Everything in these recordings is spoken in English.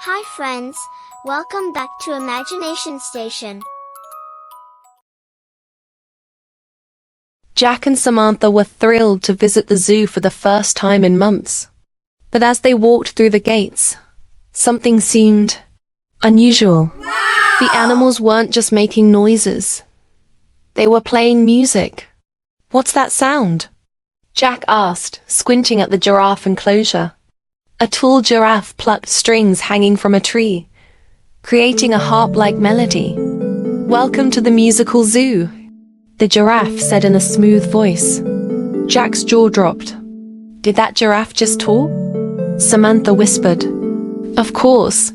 Hi friends, welcome back to Imagination Station. Jack and Samantha were thrilled to visit the zoo for the first time in months. But as they walked through the gates, something seemed unusual. Wow! The animals weren't just making noises. They were playing music. "What's that sound?" Jack asked, squinting at the giraffe enclosure. A tall giraffe plucked strings hanging from a tree, creating a harp-like melody. "Welcome to the musical zoo," the giraffe said in a smooth voice. Jack's jaw dropped. Did that giraffe just talk? Samantha whispered. "Of course,"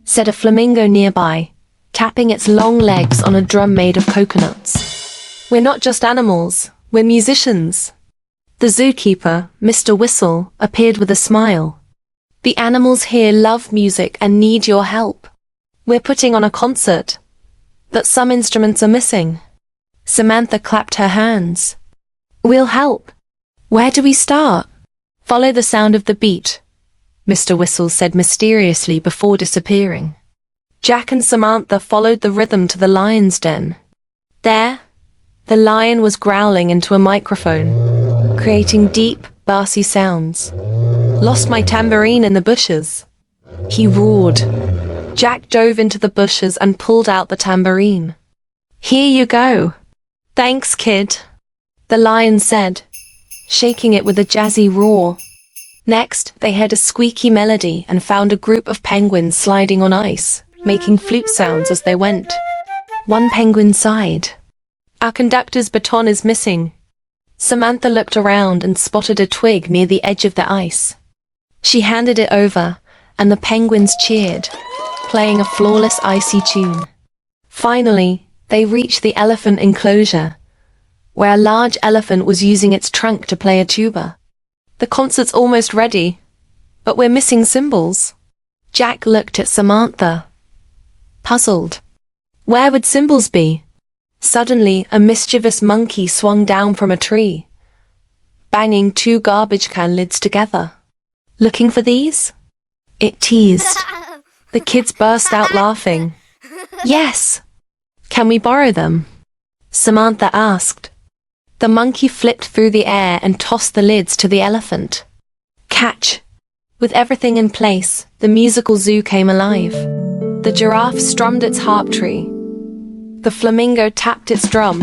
said a flamingo nearby, tapping its long legs on a drum made of coconuts. "We're not just animals, we're musicians." The zookeeper, Mr. Whistle, appeared with a smile. "The animals here love music and need your help. We're putting on a concert, but some instruments are missing." Samantha clapped her hands. "We'll help. Where do we start?" "Follow the sound of the beat," Mr. Whistle said mysteriously before disappearing. Jack and Samantha followed the rhythm to the lion's den. There, the lion was growling into a microphone, creating deep, bassy sounds. "Lost my tambourine in the bushes," he roared. Jack dove into the bushes and pulled out the tambourine. "Here you go." "Thanks, kid," the lion said, shaking it with a jazzy roar. Next, they heard a squeaky melody and found a group of penguins sliding on ice, making flute sounds as they went. One penguin sighed. "Our conductor's baton is missing." Samantha looked around and spotted a twig near the edge of the ice. She handed it over, and the penguins cheered, playing a flawless icy tune. Finally, they reached the elephant enclosure, where a large elephant was using its trunk to play a tuba. "The concert's almost ready, but we're missing cymbals." Jack looked at Samantha, puzzled. Where would cymbals be? Suddenly, a mischievous monkey swung down from a tree, banging two garbage can lids together. "Looking for these?" it teased. The kids burst out laughing. "Yes! Can we borrow them?" Samantha asked. The monkey flipped through the air and tossed the lids to the elephant. Catch! With everything in place, the musical zoo came alive. The giraffe strummed its harp tree. The flamingo tapped its drum.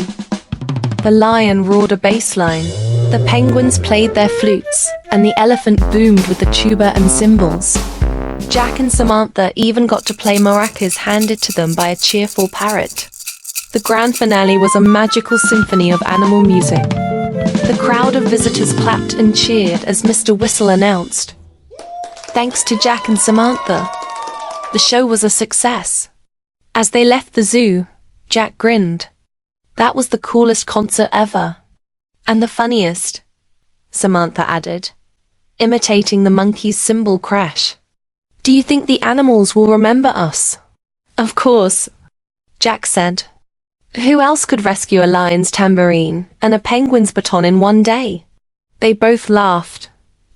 The lion roared a bass line. The penguins played their flutes, and the elephant boomed with the tuba and cymbals. Jack and Samantha even got to play maracas handed to them by a cheerful parrot. The grand finale was a magical symphony of animal music. The crowd of visitors clapped and cheered as Mr. Whistle announced, "Thanks to Jack and Samantha, the show was a success." As they left the zoo, Jack grinned. "That was the coolest concert ever. And the funniest," Samantha added, imitating the monkey's cymbal crash. "Do you think the animals will remember us?" "Of course," Jack said. Who else could rescue a lion's tambourine and a penguin's baton in one day? They both laughed,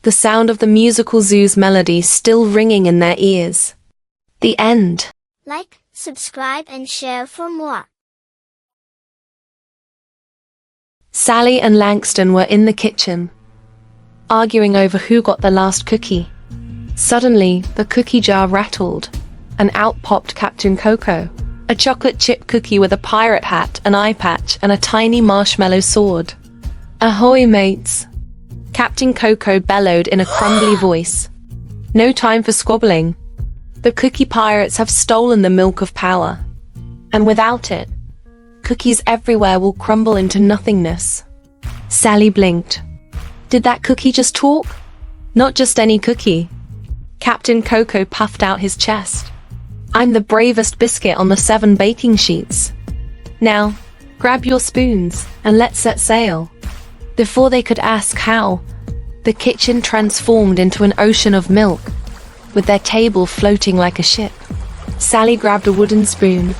the sound of the musical zoo's melody still ringing in their ears. The end. Like, subscribe and share for more. Sally and Langston were in the kitchen, arguing over who got the last cookie. Suddenly, the cookie jar rattled, and out popped Captain Coco, a chocolate chip cookie with a pirate hat, an eye patch, and a tiny marshmallow sword. "Ahoy, mates!" Captain Coco bellowed in a crumbly voice. "No time for squabbling. The cookie pirates have stolen the milk of power, and without it, cookies everywhere will crumble into nothingness." Sally blinked. Did that cookie just talk? Not just any cookie. Captain Coco puffed out his chest. "I'm the bravest biscuit on the 7 baking sheets. Now, grab your spoons, and let's set sail." Before they could ask how, the kitchen transformed into an ocean of milk, with their table floating like a ship. Sally grabbed a wooden spoon,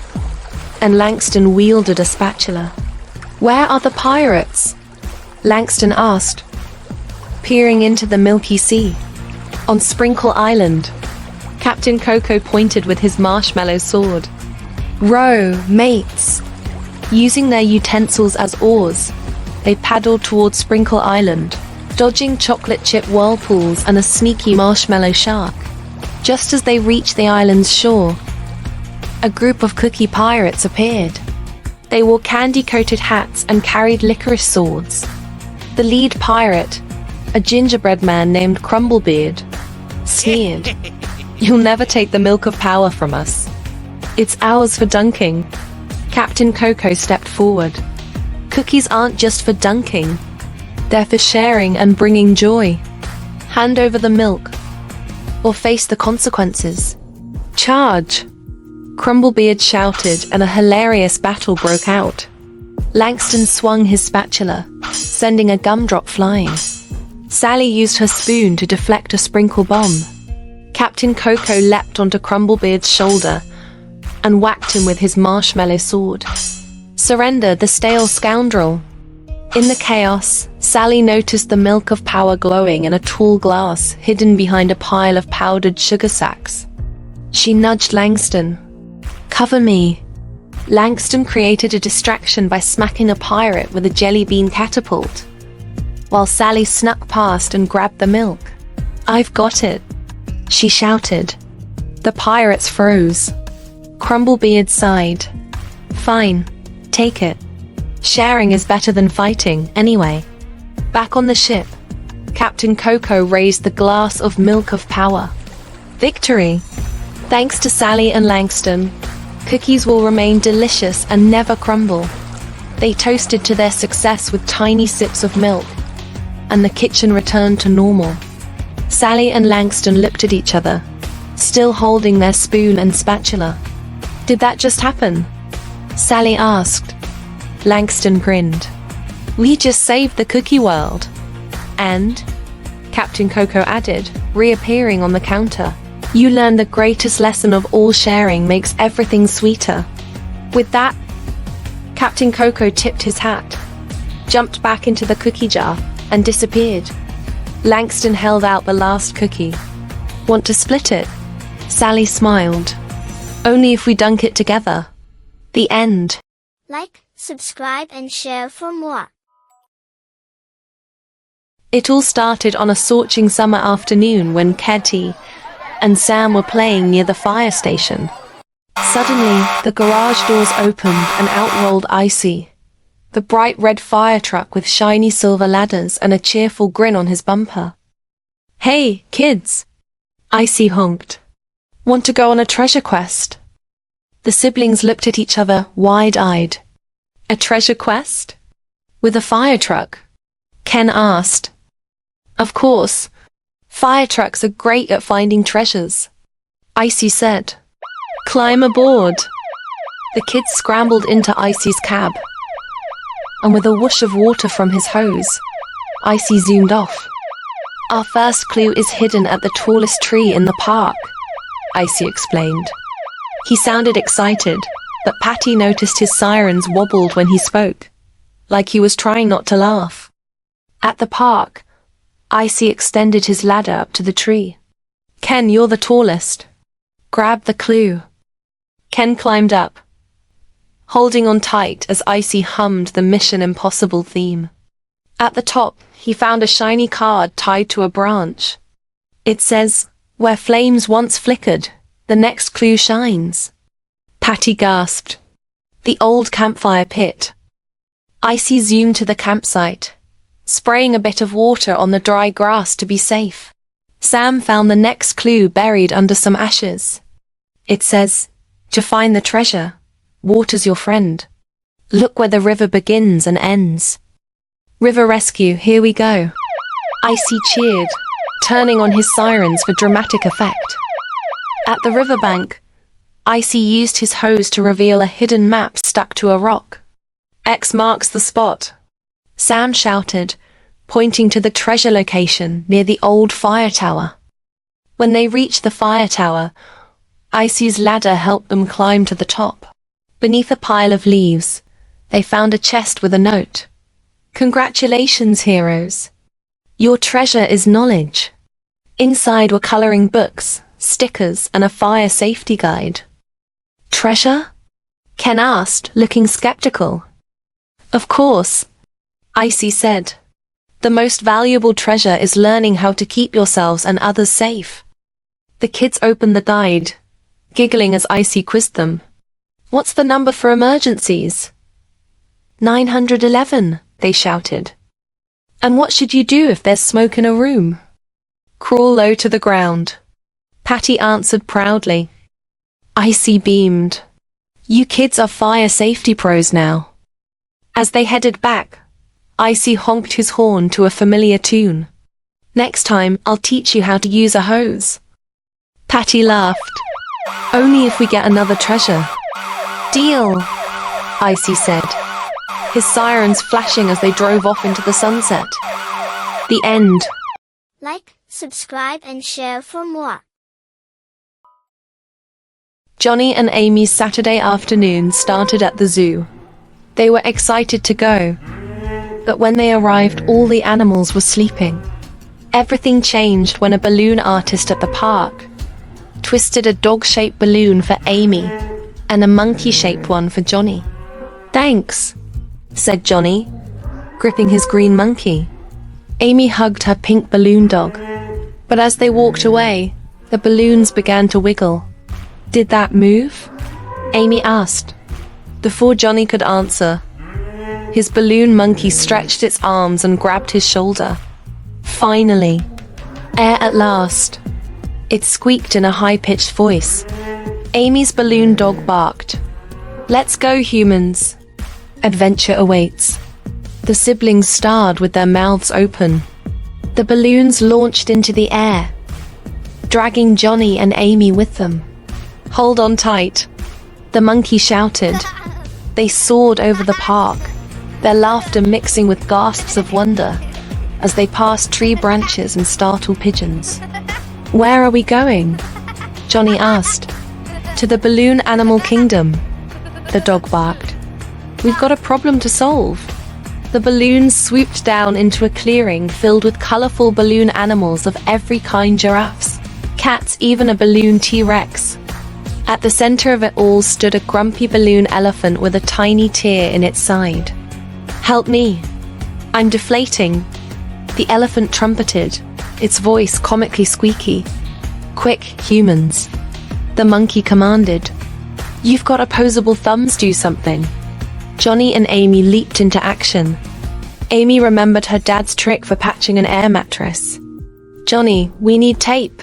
and Langston wielded a spatula. "Where are the pirates?" Langston asked, peering into the milky sea. "On Sprinkle Island," Captain Coco pointed with his marshmallow sword. Row, mates! Using their utensils as oars, they paddled toward Sprinkle Island, dodging chocolate chip whirlpools and a sneaky marshmallow shark. Just as they reached the island's shore, a group of cookie pirates appeared. They wore candy-coated hats and carried licorice swords. The lead pirate, a gingerbread man named Crumblebeard, sneered, "You'll never take the milk of power from us. It's ours for dunking." Captain Coco stepped forward. Cookies aren't just for dunking. They're for sharing and bringing joy. Hand over the milk, or face the consequences. Charge! Crumblebeard shouted, and a hilarious battle broke out. Langston swung his spatula, sending a gumdrop flying. Sally used her spoon to deflect a sprinkle bomb. Captain Coco leapt onto Crumblebeard's shoulder and whacked him with his marshmallow sword. Surrender, the stale scoundrel! In the chaos, Sally noticed the milk of power glowing in a tall glass hidden behind a pile of powdered sugar sacks. She nudged Langston. "Cover me." Langston created a distraction by smacking a pirate with a jelly bean catapult, while Sally snuck past and grabbed the milk. "I've got it," she shouted. The pirates froze. Crumblebeard sighed. "Fine, take it. Sharing is better than fighting, anyway." Back on the ship, Captain Coco raised the glass of milk of power. Victory! Thanks to Sally and Langston, cookies will remain delicious and never crumble. They toasted to their success with tiny sips of milk, and the kitchen returned to normal. Sally and Langston looked at each other, still holding their spoon and spatula. "Did that just happen?" Sally asked. Langston grinned. "We just saved the cookie world." "And," Captain Coco added, reappearing on the counter, "you learned the greatest lesson of all: sharing makes everything sweeter." With that, Captain Coco tipped his hat, jumped back into the cookie jar, and disappeared. Langston held out the last cookie. "Want to split it?" Sally smiled. "Only if we dunk it together." The end. Like, subscribe and share for more. It all started on a scorching summer afternoon when Katie and Sam were playing near the fire station. Suddenly, the garage doors opened and out rolled Icy, the bright red fire truck with shiny silver ladders and a cheerful grin on his bumper. "Hey, kids!" Icy honked. "Want to go on a treasure quest?" The siblings looked at each other, wide-eyed. "A treasure quest? With a fire truck?" Ken asked. "Of course. Fire trucks are great at finding treasures," Icy said. "Climb aboard." The kids scrambled into Icy's cab, and with a whoosh of water from his hose, Icy zoomed off. "Our first clue is hidden at the tallest tree in the park," Icy explained. He sounded excited, but Patty noticed his sirens wobbled when he spoke, like he was trying not to laugh. At the park, Icy extended his ladder up to the tree. "Ken, you're the tallest. Grab the clue." Ken climbed up, holding on tight as Icy hummed the Mission Impossible theme. At the top, he found a shiny card tied to a branch. It says, "Where flames once flickered, the next clue shines." Patty gasped. The old campfire pit. Icy zoomed to the campsite, spraying a bit of water on the dry grass to be safe. Sam found the next clue buried under some ashes. It says, "To find the treasure, water's your friend. Look where the river begins and ends." River rescue, here we go. Icy cheered, turning on his sirens for dramatic effect. At the riverbank, Icy used his hose to reveal a hidden map stuck to a rock. "X marks the spot," Sam shouted, pointing to the treasure location near the old fire tower. When they reached the fire tower, Icy's ladder helped them climb to the top. Beneath a pile of leaves, they found a chest with a note. "Congratulations, heroes. Your treasure is knowledge." Inside were coloring books, stickers, and a fire safety guide. Treasure? Ken asked, looking skeptical. Of course, Icy said. The most valuable treasure is learning how to keep yourselves and others safe. The kids opened the guide, giggling as Icy quizzed them. What's the number for emergencies? 911, they shouted. And what should you do if there's smoke in a room? Crawl low to the ground, Patty answered proudly. Icy beamed. You kids are fire safety pros now. As they headed back, Icy honked his horn to a familiar tune. Next time, I'll teach you how to use a hose. Patty laughed. Only if we get another treasure. Deal, Icy said, his sirens flashing as they drove off into the sunset. The end. Like, subscribe and share for more. Johnny and Amy's Saturday afternoon started at the zoo. They were excited to go. But when they arrived, all the animals were sleeping. Everything changed when a balloon artist at the park twisted a dog-shaped balloon for Amy and a monkey-shaped one for Johnny. Thanks, said Johnny, gripping his green monkey. Amy hugged her pink balloon dog. But as they walked away, the balloons began to wiggle. Did that move? Amy asked. Before Johnny could answer, his balloon monkey stretched its arms and grabbed his shoulder. Finally, air at last. It squeaked in a high-pitched voice. Amy's balloon dog barked. Let's go, humans. Adventure awaits. The siblings stared with their mouths open. The balloons launched into the air, dragging Johnny and Amy with them. Hold on tight, the monkey shouted. They soared over the park, their laughter mixing with gasps of wonder as they passed tree branches and startled pigeons. Where are we going? Johnny asked. To the balloon animal kingdom, the dog barked. We've got a problem to solve. The balloons swooped down into a clearing filled with colorful balloon animals of every kind: giraffes, cats, even a balloon T-Rex. At the center of it all stood a grumpy balloon elephant with a tiny tear in its side. Help me. I'm deflating. The elephant trumpeted, its voice comically squeaky. Quick, humans. The monkey commanded. You've got opposable thumbs, do something. Johnny and Amy leaped into action. Amy remembered her dad's trick for patching an air mattress. Johnny, we need tape.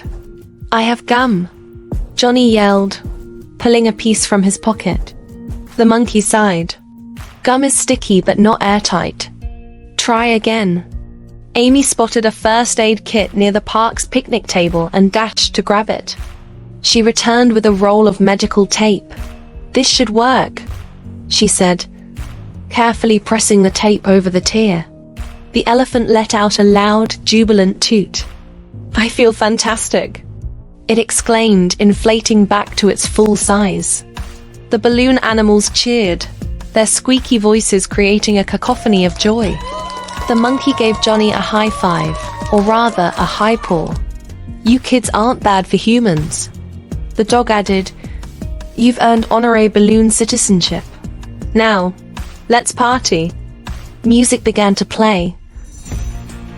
I have gum, Johnny yelled, pulling a piece from his pocket. The monkey sighed. Gum is sticky but not airtight. Try again. Amy spotted a first aid kit near the park's picnic table and dashed to grab it. She returned with a roll of medical tape. This should work, she said, carefully pressing the tape over the tear. The elephant let out a loud, jubilant toot. I feel fantastic, it exclaimed, inflating back to its full size. The balloon animals cheered, their squeaky voices creating a cacophony of joy. The monkey gave Johnny a high five, or rather a high paw. You kids aren't bad for humans. The dog added, You've earned honorary balloon citizenship. Now, let's party. Music began to play,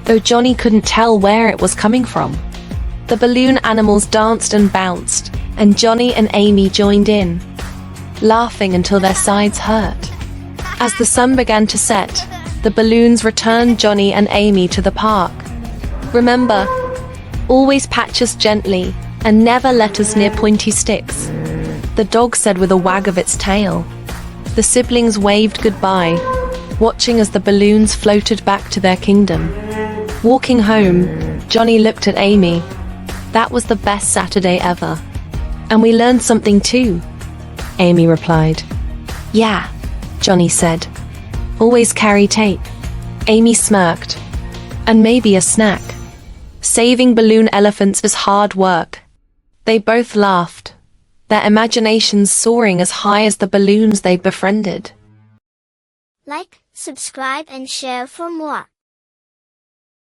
though Johnny couldn't tell where it was coming from. The balloon animals danced and bounced, and Johnny and Amy joined in, laughing until their sides hurt. As the sun began to set, the balloons returned Johnny and Amy to the park. Remember, always patch us gently and never let us near pointy sticks, the dog said with a wag of its tail. The siblings waved goodbye, watching as the balloons floated back to their kingdom. Walking home, Johnny looked at Amy. That was the best Saturday ever. And we learned something too, Amy replied. Yeah, Johnny said. Always carry tape. Amy smirked. And maybe a snack. Saving balloon elephants is hard work. They both laughed, their imaginations soaring as high as the balloons they befriended. Like, subscribe and share for more.